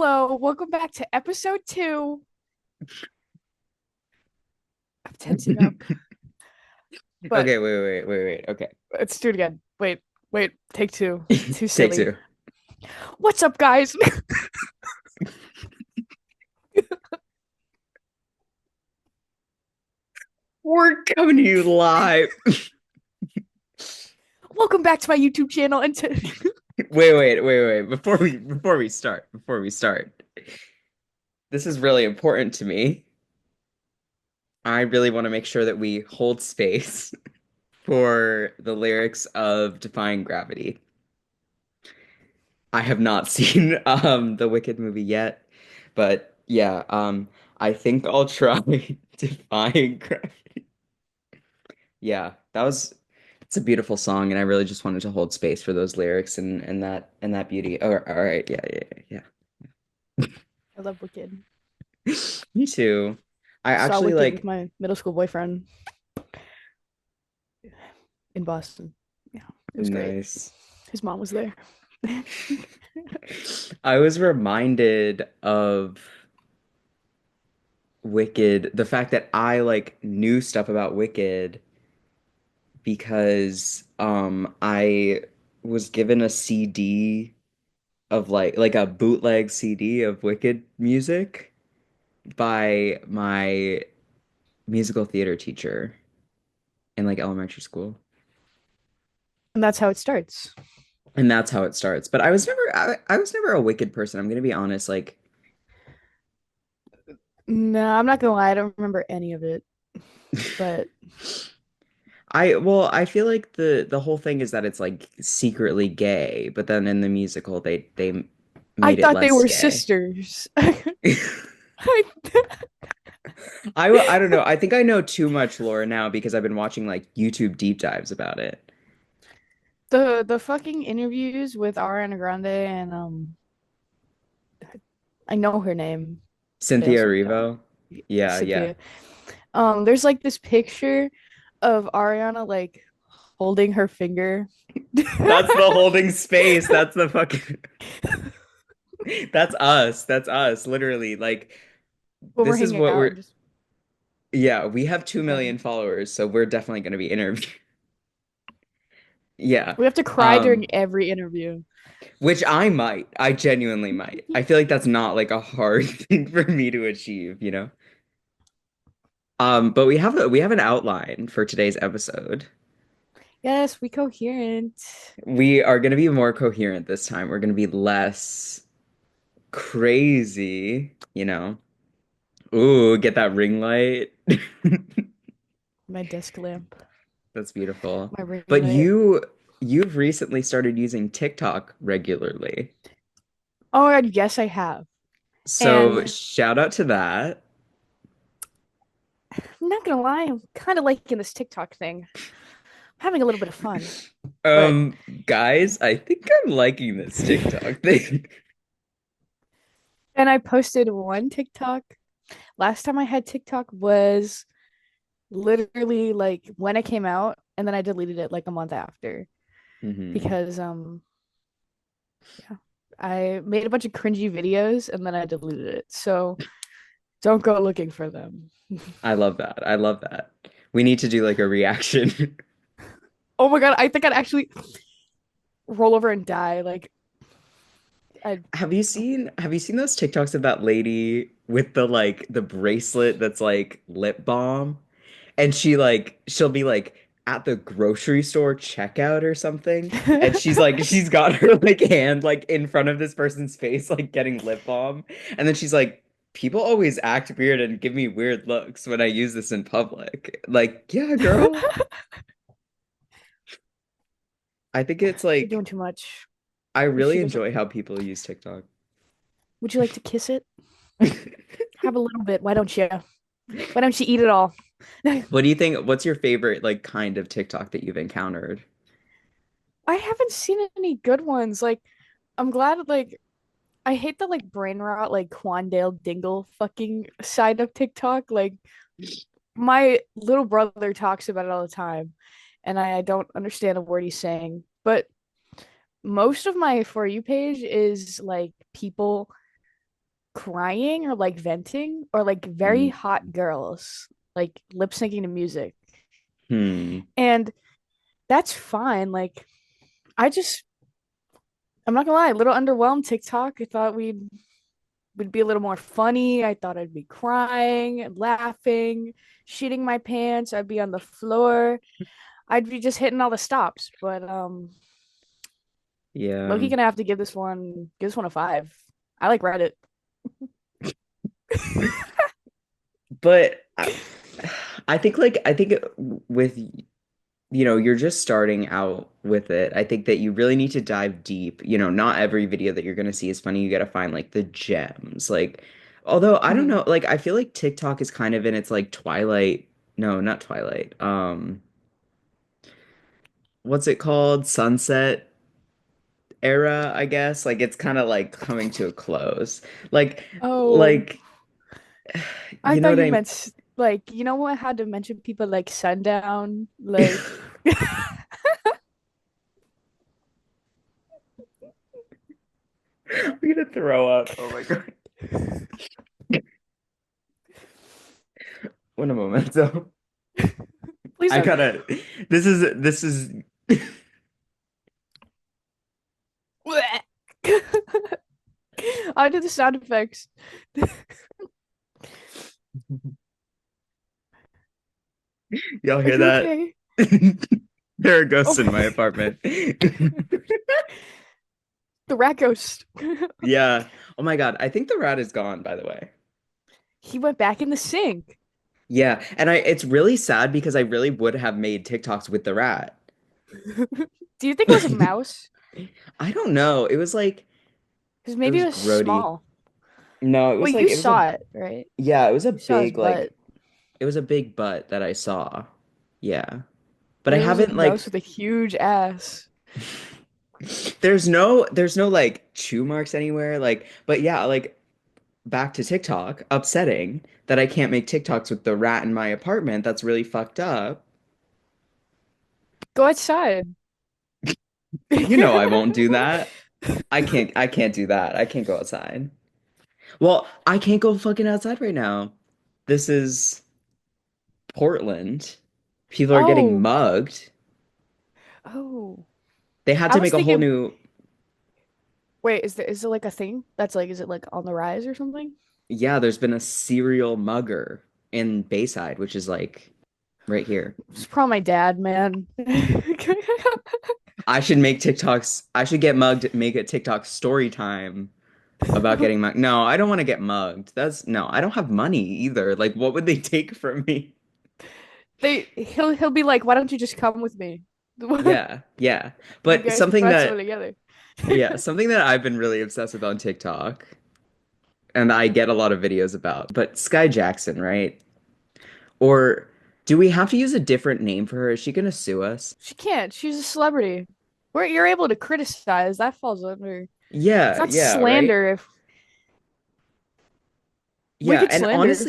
Hello, welcome back to episode 2. I'm tensing up, but Okay, wait. Okay. let's do it again. Wait, take two. Too Take silly. two. What's up, guys? We're coming to you live. Welcome back to my YouTube channel. And Wait. Before we start. This is really important to me. I really want to make sure that we hold space for the lyrics of Defying Gravity. I have not seen the Wicked movie yet, but yeah, I think I'll try Defying Gravity. Yeah, it's a beautiful song, and I really just wanted to hold space for those lyrics and that beauty. Oh, all right, yeah. I love Wicked. Me too. I Saw actually Wicked with like my middle school boyfriend in Boston. Yeah, it was great. nice. His mom was there. I was reminded of Wicked, the fact that I like knew stuff about Wicked because I was given a CD of like a bootleg CD of Wicked music by my musical theater teacher in like elementary school. And that's how it starts. And that's how it starts. But I was never a Wicked person. I'm gonna be honest. Like No, I'm not gonna lie, I don't remember any of it. But I feel like the whole thing is that it's like secretly gay, but then in the musical they I made it thought they less were gay. sisters. I don't know. I think I know too much lore now because I've been watching like YouTube deep dives about it. The fucking interviews with Ariana Grande and I know her name, but I Cynthia also don't. Erivo. Yeah. Cynthia. There's like this picture of Ariana like holding her finger. That's the holding space. That's the fucking That's us. That's us. Literally. Like When we're this is hanging what out and we're just yeah, we have 2 okay. million followers, so we're definitely going to be interviewed. Yeah. We have to cry during Um every interview. which I might. I genuinely might. I feel like that's not like a hard thing for me to achieve, you know. But we have an outline for today's episode. Yes, we coherent. We are going to be more coherent this time. We're going to be less crazy, you know. Ooh, get that ring light. My desk lamp, That's beautiful. my ring But light. you've recently started using TikTok regularly. Oh my God, yes, I have. So And shout out to that. I'm not gonna lie, I'm kind of liking this TikTok thing. I'm having a little bit of fun. But Guys, I think I'm liking this TikTok thing. and I posted one TikTok. Last time I had TikTok was literally like when it came out, and then I deleted it like a month after hmm because yeah, I made a bunch of cringy videos and then I deleted it. So don't go looking for them. I love that. I love that. We need to do like a reaction. Oh my God, I think I'd actually roll over and die. Like I Have you seen those TikToks of that lady with the like the bracelet that's like lip balm? And she'll be like at the grocery store checkout or something. And she's got her like hand like in front of this person's face, like getting lip balm. And then she's like, people always act weird and give me weird looks when I use this in public. Like, yeah, girl. I think it's You're like doing too much. I She really doesn't. enjoy how people use TikTok. Would you like to kiss it? Have a little bit. Why don't you? Why don't you eat it all? What do you think? What's your favorite like kind of TikTok that you've encountered? I haven't seen any good ones. Like, I'm glad. Like, I hate the like brain rot, like Quandale Dingle fucking side of TikTok. Like, my little brother talks about it all the time, and I don't understand a word he's saying. But most of my For You page is like people. crying or like venting or like very Mm. hot girls like lip syncing to music. Hmm. And that's fine. Like I just I'm not gonna lie, a little underwhelmed TikTok. I thought we'd would be a little more funny. I thought I'd be crying and laughing, shitting my pants. I'd be on the floor. I'd be just hitting all the stops. But Yeah. Loki gonna have to give this one a 5. I like Reddit. But I think I think with you're just starting out with it. I think that you really need to dive deep. Not every video that you're going to see is funny. You got to find like the gems. Like, although I don't Mhm. know, like I feel like TikTok is kind of in its like twilight. No, not twilight. What's it called? Sunset era, I guess. Like it's kind of like coming to a close. Like, Oh, like, I you know thought what you I meant like you know what? I had to mention people like Sundown, like I'm gonna throw up. Oh my God. One moment. So please I don't. gotta this is I do the sound effects. y'all Are hear you that? okay? There are ghosts Oh, in my apartment. the rat ghost. Yeah. Oh my God. I think the rat is gone, by the way. He went back in the sink. Yeah. And it's really sad because I really would have made TikToks with the rat. Do you think it was a mouse? I don't know. It was like Because it maybe it was was grody. small. No, it Well, was like you it was a saw it, right? yeah, it was a You saw his big butt. like it was a big butt that I saw. Yeah. But I Maybe it was a haven't mouse like with a huge ass. there's no like chew marks anywhere. Like, but yeah, like back to TikTok, upsetting that I can't make TikToks with the rat in my apartment. That's really fucked up. Go outside. You know I won't do that. I can't do that. I can't go outside. Well, I can't go fucking outside right now. This is Portland. People are getting Oh, mugged. oh. They had I to was make a whole thinking, new wait, is it like a thing that's like, is it like on the rise or something? yeah, there's been a serial mugger in Bayside, which is like right here. It's probably my dad, man. I should make TikToks. I should get mugged, make a TikTok story time about getting mugged. No, I don't want to get mugged. That's no, I don't have money either. Like, what would they take from me? He'll be like, why don't you just come with me? Yeah, yeah. You But guys can something find someone that, together. yeah, something that I've been really obsessed with on TikTok, and I get a lot of videos about, but Sky Jackson, right? Or do we have to use a different name for her? Is she gonna sue us? She can't. She's a celebrity. Where you're able to criticize, that falls under. It's Yeah, not yeah, right? slander if we Yeah, could and slander.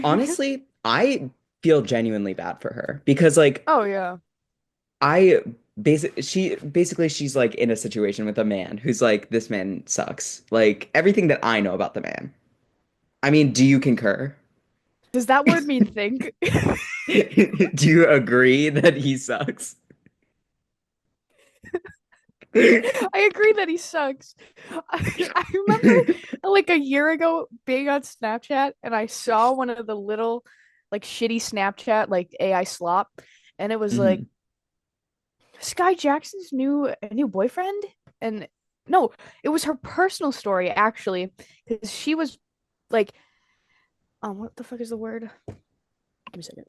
honestly, I feel genuinely bad for her because like Oh yeah. I basically she's like in a situation with a man who's like this man sucks. Like everything that I know about the man. I mean, do you concur? Does that word mean think? Do you agree that he sucks? I agree that he sucks. I remember like a year ago being on Snapchat and I saw one of the little like shitty Snapchat like AI slop and it was like Mhm. Sky Jackson's new boyfriend and no, it was her personal story actually because she was like what the fuck is the word? Give me a second.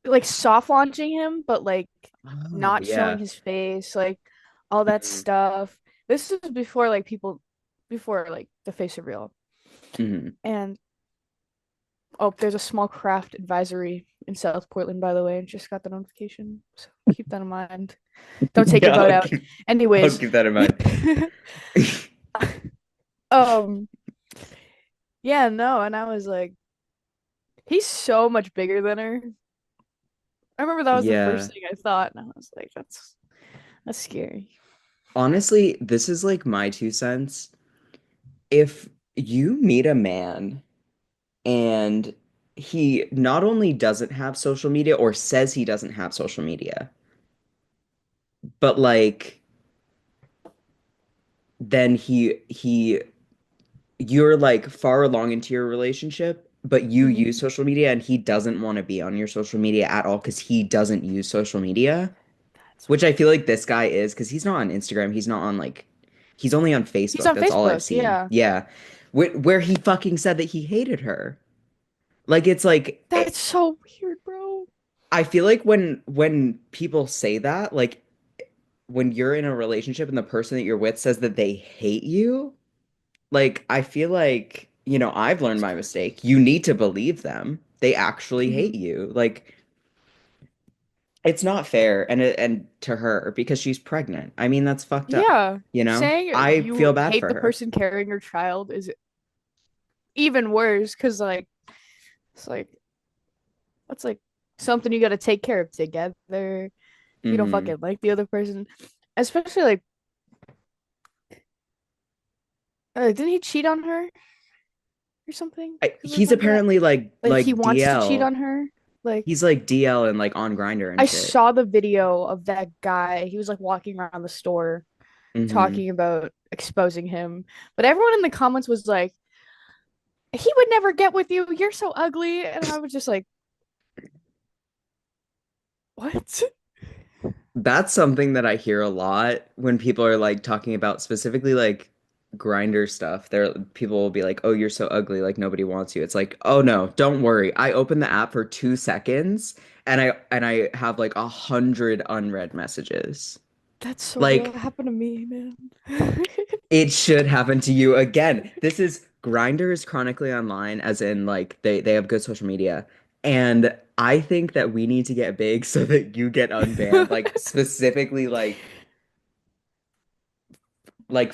Like soft launching him, but like Oh, not showing yeah. his face, like all that Mhm. stuff. This is before like people before like the face reveal. Mhm. And oh, there's a small craft advisory in South Portland, by the way. Just got the notification. So keep that in mind. Don't take your Yeah, vote out. I'll Anyways. keep that in mind. um yeah, no, and I was like, he's so much bigger than her. I remember that was the Yeah. first thing I thought, and I was like, that's scary. Honestly, this is like my 2 cents. if you meet a man and he not only doesn't have social media or says he doesn't have social media, but like then he you're like far along into your relationship, but you Hmm. use social media and he doesn't want to be on your social media at all because he doesn't use social media, That's which I weird. feel like this guy is because he's not on Instagram, he's not on like he's only on He's Facebook. on That's all I've Facebook. seen. Yeah. Yeah. Where he fucking said that he hated her. Like it's like That's so weird, bro. I feel like when people say that, like when you're in a relationship and the person that you're with says that they hate you, like I feel like, I've learned That's my crazy. mistake. You need to believe them. They actually Hmm. hate you. Like it's not fair and to her because she's pregnant. I mean, that's fucked up, Yeah. you know? Saying I you feel bad hate for the her. person carrying your child is even worse because, like, it's like, that's like something you got to take care of together. You don't Hmm. fucking like the other person. Especially, like, didn't he cheat on her or something? Or He's something like that? apparently like Like, he wants to cheat DL. on her. Like, He's like DL and like on Grinder and I shit. saw the video of that guy. He was like walking around the store Hmm. talking about exposing him. But everyone in the comments was like, he would never get with you. You're so ugly. And I was just like, what? That's something that I hear a lot when people are like talking about specifically like grinder stuff. People will be like, "Oh, you're so ugly, like nobody wants you." It's like, "Oh no, don't worry. I open the app for 2 seconds and I have like 100 unread messages. That's so real. Like It happened to me, man. it should happen to you again. This is Grinder is chronically online, as in like they have good social media. And I think that we need to get big so that you get unbanned, like specifically like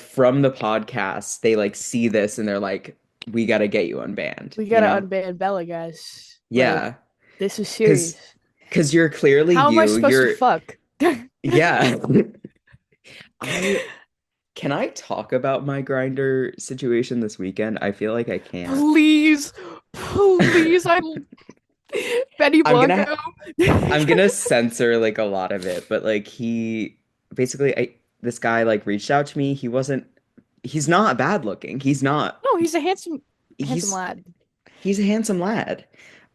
from the podcast, they like see this and they're like, we got to get you unbanned, We you gotta know? unban Bella, guys. Like, Yeah, this is serious. because you're clearly How am I you. supposed to You're fuck? yeah. I can I talk about my grinder situation this weekend? I feel like I can't. Please, please, I Benny I'm Blanco. gonna I'm gonna censor like a lot of it, but like he basically this guy like reached out to me. He's not bad looking. No, he's a handsome He's lad. he's a handsome lad.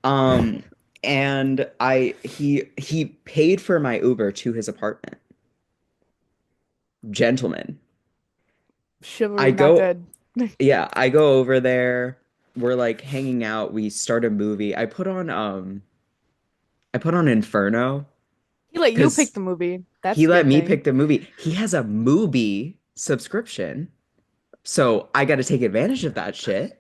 Um, and he paid for my Uber to his apartment. Gentlemen. I Chivalry not go, dead. yeah, I go over there. We're like hanging out. We start a movie. I put on Inferno He let you pick because the movie. he That's a let good me thing. pick the movie. He has a movie subscription, so I got to take advantage of that shit.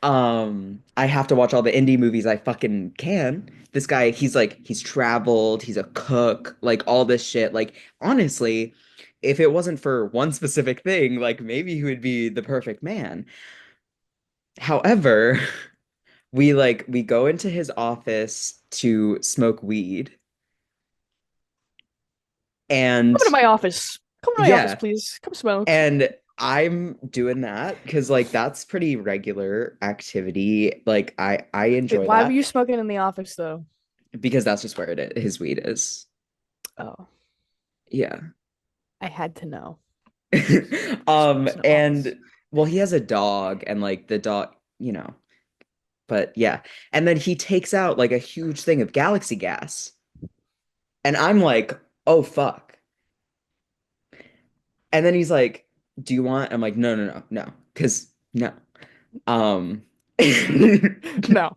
I have to watch all the indie movies I fucking can. This guy, he's traveled, he's a cook, like all this shit. Like honestly, if it wasn't for one specific thing, like maybe he would be the perfect man. However, we go into his office to smoke weed Come into and my office. Come to my office, yeah, please. Come smoke. and I'm doing that because like that's pretty regular activity. Like I Wait, enjoy why were that you smoking in the office though? because that's just where his weed is. Oh, Yeah. I had to know. He smokes in the office. And well, he has a dog and like the dog, but yeah. And then he takes out like a huge thing of galaxy gas. And I'm like, "Oh fuck." And then he's like, "Do you want?" I'm like, "No, no, no, no." 'Cause no. Um No,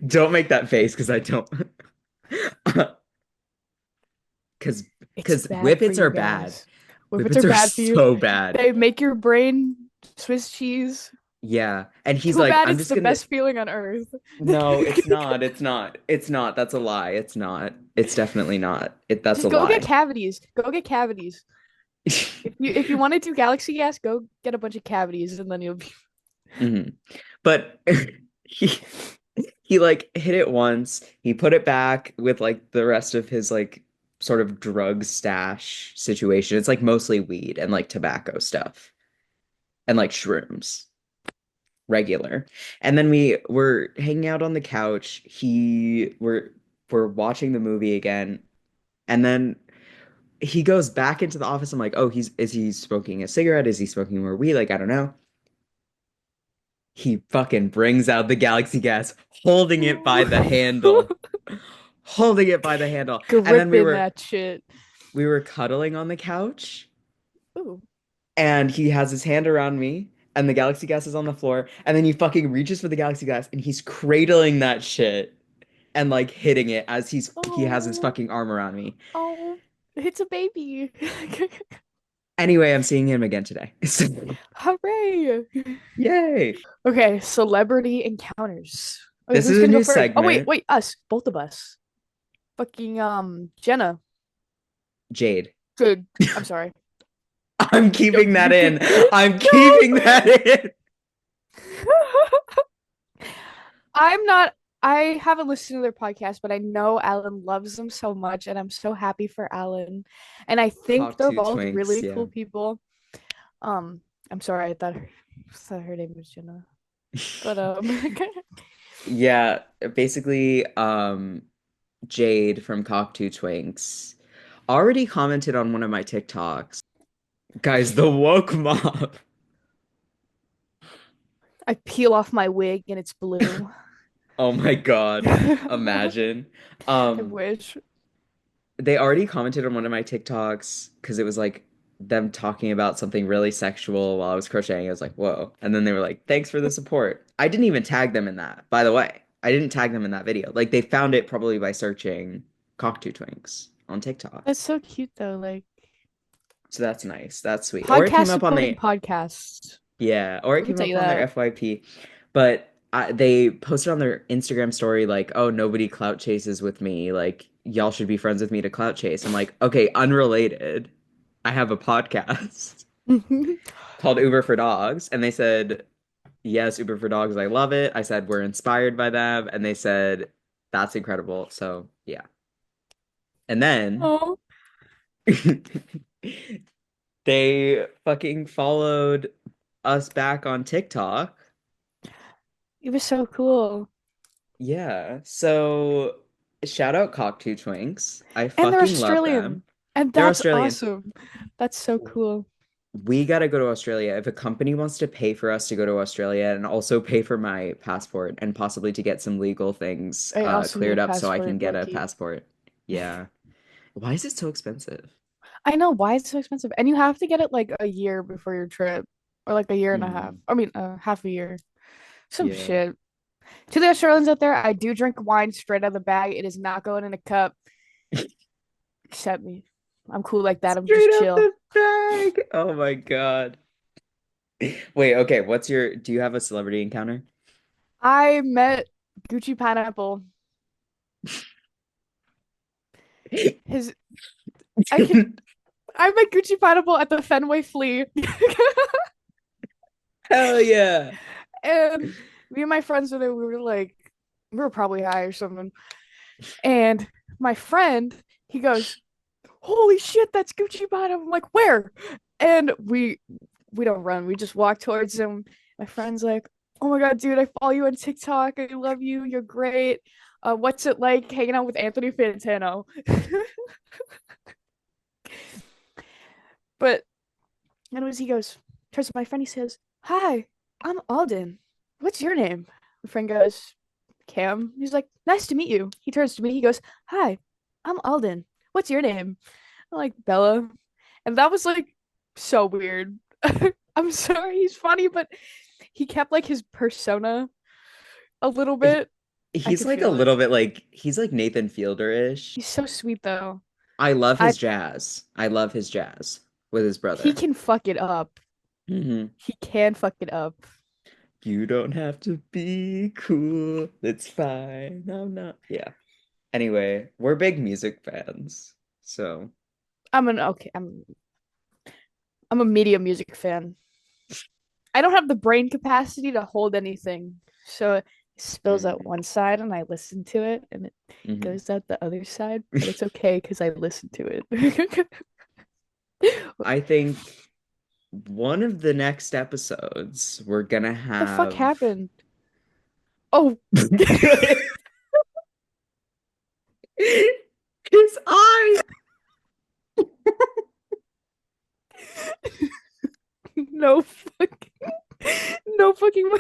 don't make that face because I don't because it's because bad for whippets you are bad. guys. Whippets Whippets are are bad for you. so bad. They make your brain Swiss cheese. Yeah. And he's Too like, bad I'm it's just the gonna best feeling on earth. no, it's not. It's not. It's not. That's a lie. It's not. It's definitely not. That's a Just go get lie. cavities. Go get cavities. If you want to do galaxy gas, go get a bunch of cavities, and then you'll be. Hmm. But he he like hit it once. He put it back with like the rest of his like sort of drug stash situation. It's like mostly weed and like tobacco stuff. and like shrooms, regular. And then we were hanging out on the couch. We're watching the movie again, and then he goes back into the office. I'm like, oh, he's is he smoking a cigarette? Is he smoking more weed? Like, I don't know. He fucking brings out the galaxy gas, holding it by the handle. Holding it by the handle. And then Gripping that shit. we were cuddling on the couch, Ooh. and he has his hand around me, and the galaxy gas is on the floor, and then he fucking reaches for the galaxy gas, and he's cradling that shit and like hitting it as he has his Oh, fucking arm around me. oh, it's a baby. Anyway, I'm seeing him again today. Hooray. Yay. Okay, celebrity encounters. Okay, This who's is a gonna go new first? Oh wait, segment. wait, us, both of us. Fucking Jenna. Jade. Good. I'm sorry. I'm keeping that in. I'm No. keeping that in. I'm not. I haven't listened to their podcast, but I know Alan loves them so much, and I'm so happy for Alan. And I think Cock they're two both twinks, really yeah. cool people. Um, I'm sorry, thought her name was Jenna, but Yeah, basically, Jade from Cock Two Twinks already commented on one of my TikToks. Guys, the woke mob. I peel off my wig and it's blue. Oh my God. I Imagine. Um, wish. they already commented on one of my TikToks because it was like them talking about something really sexual while I was crocheting. I was like, whoa. And then they were like, thanks for the support. I didn't even tag them in that, by the way. I didn't tag them in that video. Like they found it probably by searching Cockatoo Twinks on TikTok. That's so cute though. Like So that's nice. That's sweet. Or it podcast came up on supporting the podcasts. yeah, or it Let me came tell up you on their that. FYP. But they posted on their Instagram story like, "Oh, nobody clout chases with me. Like, y'all should be friends with me to clout chase." I'm like, "Okay, unrelated. I have a podcast called Uber for Dogs." And they said, "Yes, Uber for Dogs. I love it." I said, "We're inspired by them." And they said, "That's incredible." So, yeah. And then Oh, they fucking followed us back on TikTok. it was so cool. Yeah. So shout out Cockatoo Twinks. I And they're fucking love them. Australian. And They're that's Australian. awesome. That's so cool. We gotta go to Australia. If a company wants to pay for us to go to Australia and also pay for my passport and possibly to get some legal things I also need a cleared up so I can passport, get a Loki. passport. Yeah. Why is it so expensive? I know why it's so expensive. And you have to get it like a year before your trip. Or like a year and a half. Hmm. I mean, half a year. Some Yeah. shit. To the Australians out there, I do drink wine straight out of the bag. It is not going in a cup. Accept me. I'm cool like that. I'm Straight just out chill. the bag. Oh my God. Wait, okay. Do you have a celebrity encounter? I met Gucci Pineapple. His I can I met Gucci Pineapple at the Fenway Flea. Hell yeah. And me and my friends were there. We were probably high or something. And my friend, he goes, "Holy shit, that's Gucci Pineapple." I'm like, "Where?" And we don't run. We just walk towards him. My friend's like, "Oh my god, dude, I follow you on TikTok. I love you. You're great. What's it like hanging out with Anthony Fantano?" But anyways, he goes, turns to my friend, he says, "Hi, I'm Alden. What's your name?" My friend goes, "Cam." He's like, "Nice to meet you." He turns to me, he goes, "Hi, I'm Alden. What's your name?" I'm like, "Bella." And that was like so weird. I'm sorry, he's funny, but he kept like his persona a little He, bit. I he's could like a feel it. little bit like he's like Nathan Fielder-ish. He's so sweet though. I love I his jazz. I love his jazz with his He brother. can fuck it up. Hmm. He can fuck it up. You don't have to be cool. It's fine. I'm not. Yeah. Anyway, we're big music fans. So, I'm an okay. I'm a media music fan. I don't have the brain capacity to hold anything. So it spills out mm, one side and I listen to it and it mhm. goes out the other side, but it's okay because I listen to it. I think. one of the next episodes, we're gonna The fuck have happened? Oh, his eye. no fucking, no fucking way.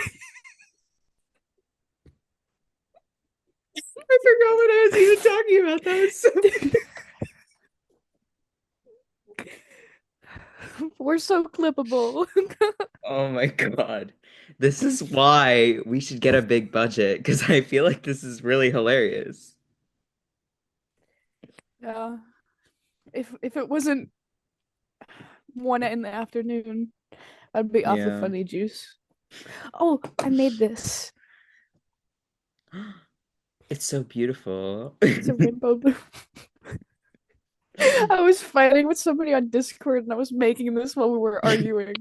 I forgot what I was even talking about. That was so We're so clippable. Oh my God. This is why we should get a big budget because I feel like this is really hilarious. Yeah. If it wasn't 1 in the afternoon, I'd be off the Yeah. funny juice. Oh, I made this. It's so beautiful. It's a rainbow blue. I was fighting with somebody on Discord and I was making this while we were arguing.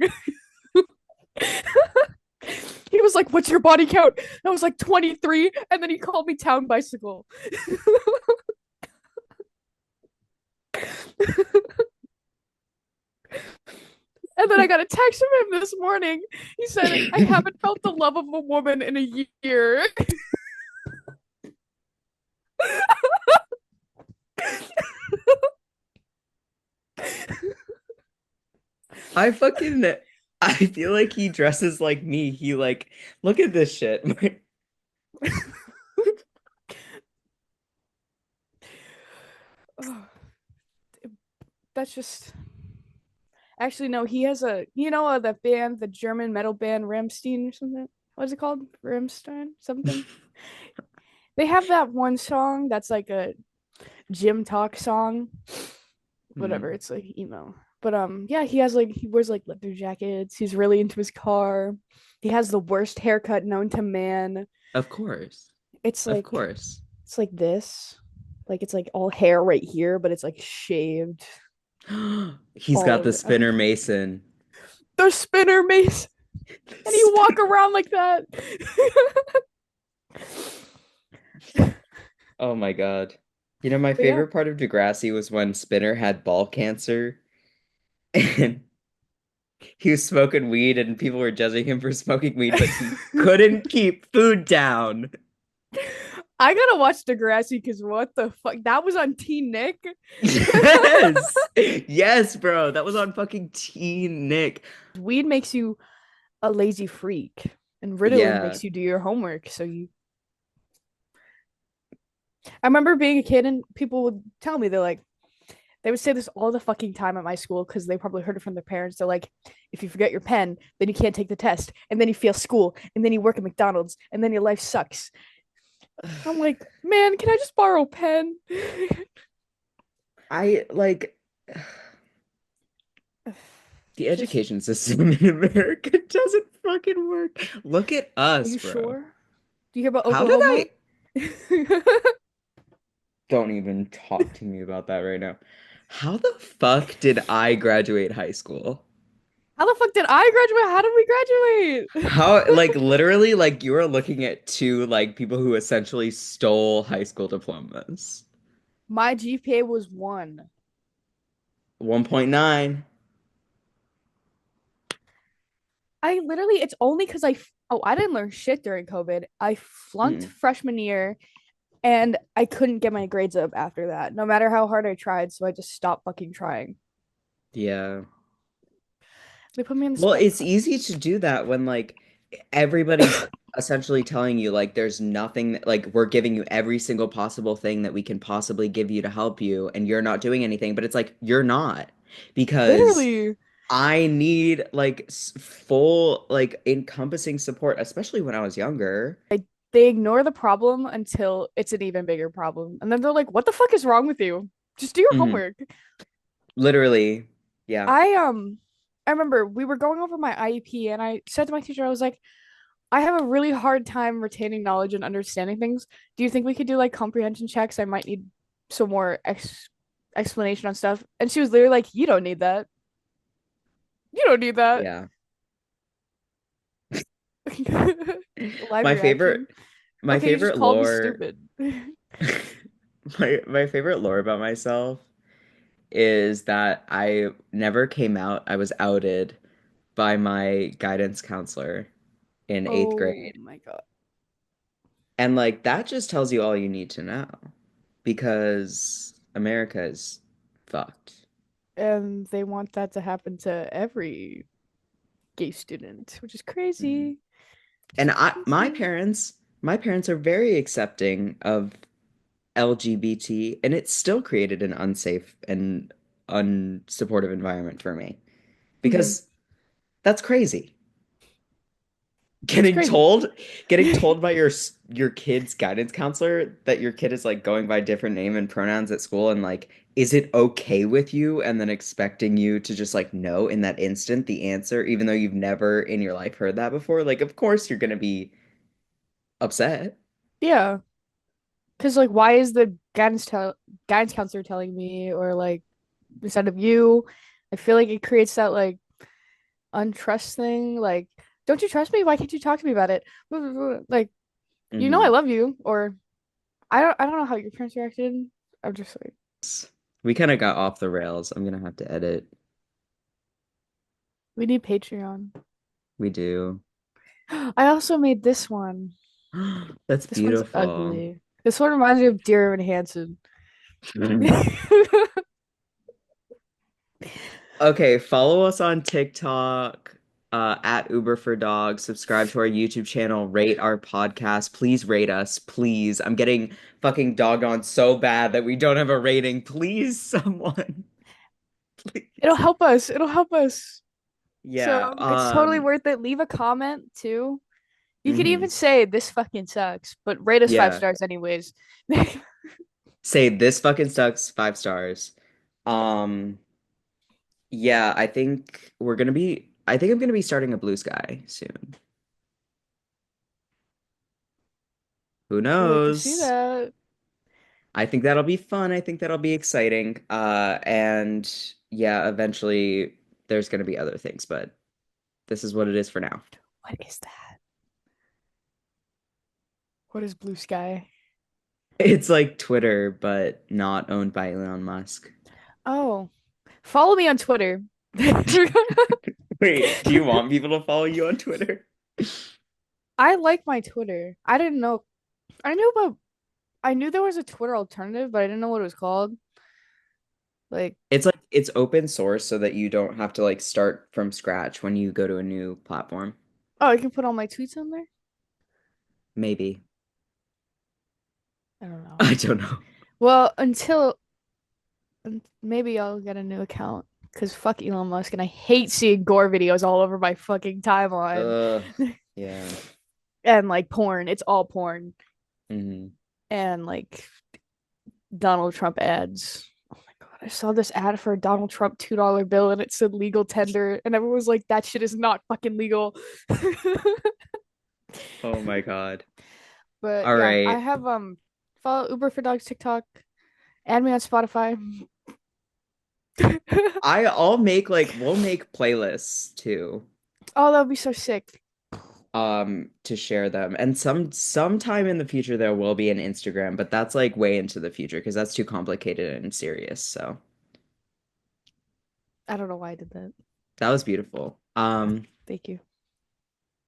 He was like, "What's your body count?" And I was like, 23. And then he called me Town Bicycle. And then I got a text from him this morning. He said, "I haven't felt the love of a woman in a year." I feel like he dresses like me. He like, look at this shit. Oh, that's just. Actually, no, he has the band, the German metal band Rammstein or something. What's it called? Rammstein? Something? They have that one song that's like a gym talk song. Whatever, Hmm. it's like emo. But yeah, he wears like leather jackets. He's really into his car. He has the worst haircut known to man. Of course. It's Of like course. it's like this. Like it's like all hair right here, but it's like shaved He's all got the over. spinner mason. The spinner mace, The and you walk spinner. around like that. Oh my God. You know, my But yeah, favorite part of Degrassi was when Spinner had ball cancer and he was smoking weed and people were judging him for smoking weed, but he couldn't keep food down. I gotta watch Degrassi because what the fuck? That was on Teen Nick. Yes. Yes, bro. That was on fucking Teen Nick. Weed makes you a lazy freak, and Ritalin Yeah. makes you do your homework. So you I remember being a kid and people would tell me they would say this all the fucking time at my school because they probably heard it from their parents. They're like, if you forget your pen, then you can't take the test, and then you fail school, and then you work at McDonald's, and then your life sucks. I'm like, man, can I just borrow a pen? I like the Just, education system in America doesn't fucking work. Look at are us, you bro. sure? Do you hear about How did Oklahoma? I Don't even talk to me about that right now. How the fuck did I graduate high school? How the fuck did I graduate? How did we graduate? How, like, literally, like, you are looking at two, like, people who essentially stole high school diplomas. My GPA was 1. 1.9. I literally, it's only because I didn't learn shit during COVID. I flunked Mm, freshman year and I couldn't get my grades up after that, no matter how hard I tried. So I just stopped fucking trying. yeah. They put me in the Well, spot. it's easy to do that when, like, everybody's essentially telling you, like, there's nothing, like, we're giving you every single possible thing that we can possibly give you to help you, and you're not doing anything. But it's like, you're not. Because Literally, I need like full like encompassing support, especially when I was younger. they ignore the problem until it's an even bigger problem. And then they're like, what the fuck is wrong with you? Just do your Hmm. homework. Literally. Yeah. I um I remember we were going over my IEP and I said to my teacher, I was like, I have a really hard time retaining knowledge and understanding things. Do you think we could do like comprehension checks? I might need some more explanation on stuff. And she was literally like, you don't need that. You don't need that. Yeah. Live My favorite reaction. my Okay, you just favorite called me lore stupid. my favorite lore about myself is that I never came out. I was outed by my guidance counselor in eighth Oh grade. my God. And like that just tells you all you need to know because America is fucked. And they want that to happen to every gay student, which is Mhm. crazy. Which And is I crazy. my parents are very accepting of LGBT and it still created an unsafe and unsupportive environment for me Hmm. because that's crazy. It's Getting crazy. told, getting told by your kid's guidance counselor that your kid is like going by different name and pronouns at school and like, is it okay with you? And then expecting you to just like know in that instant the answer, even though you've never in your life heard that before. Like, of course you're gonna be upset. Yeah. Because like, why is the guidance counselor telling me, or like instead of you? I feel like it creates that like untrust thing. Like, don't you trust me? Why can't you talk to me about it? Like, I Hmm. love you, or I don't know how your parents reacted. I'm just like, We kind of got off the rails. I'm gonna have to edit. we need Patreon. We do. I also made this one. That's This one's beautiful. ugly. This one reminds me of Dear Evan Hansen. Okay, follow us on TikTok, at Uber for Dogs. Subscribe to our YouTube channel. Rate our podcast. Please rate us. Please. I'm getting fucking dogged on so bad that we don't have a rating. Please, someone. It'll Please. help us. It'll help us. Yeah. So it's totally worth it. Leave a comment too. You could Mhm. even say this fucking sucks, but rate us five Yeah. stars anyways. Say this fucking sucks. 5 stars. Um. Yeah. I think I'm gonna be starting a Blue Sky soon. Who I'd like to see knows? that. I think that'll be fun. I think that'll be exciting. And yeah, eventually there's going to be other things, but this is what it is for now. What is that? What is Blue Sky? It's like Twitter, but not owned by Elon Musk. Oh, follow me on Twitter. Wait, do you want people to follow you on Twitter? I like my Twitter. I didn't know. I knew about. I knew there was a Twitter alternative, but I didn't know what it was called. Like, It's like it's open source so that you don't have to like start from scratch when you go to a new platform. oh, I can put all my tweets on there. Maybe. I don't know. I don't know. Well, until maybe I'll get a new account because fuck Elon Musk, and I hate seeing gore videos all over my fucking timeline Yeah. and like porn. It's all porn Hmm. and like Donald Trump ads. Oh my God. I saw this ad for a Donald Trump $2 bill and it said legal tender, and everyone was like, that shit is not fucking legal. Oh my God. But All yeah, I right. have follow Uber for Dogs TikTok, add me on Spotify. I'll make like we'll make playlists too, Oh, that would be so sick. to share them. And sometime in the future there will be an Instagram, but that's like way into the future because that's too complicated and serious. So I don't know why I did that. that was beautiful. Thank you.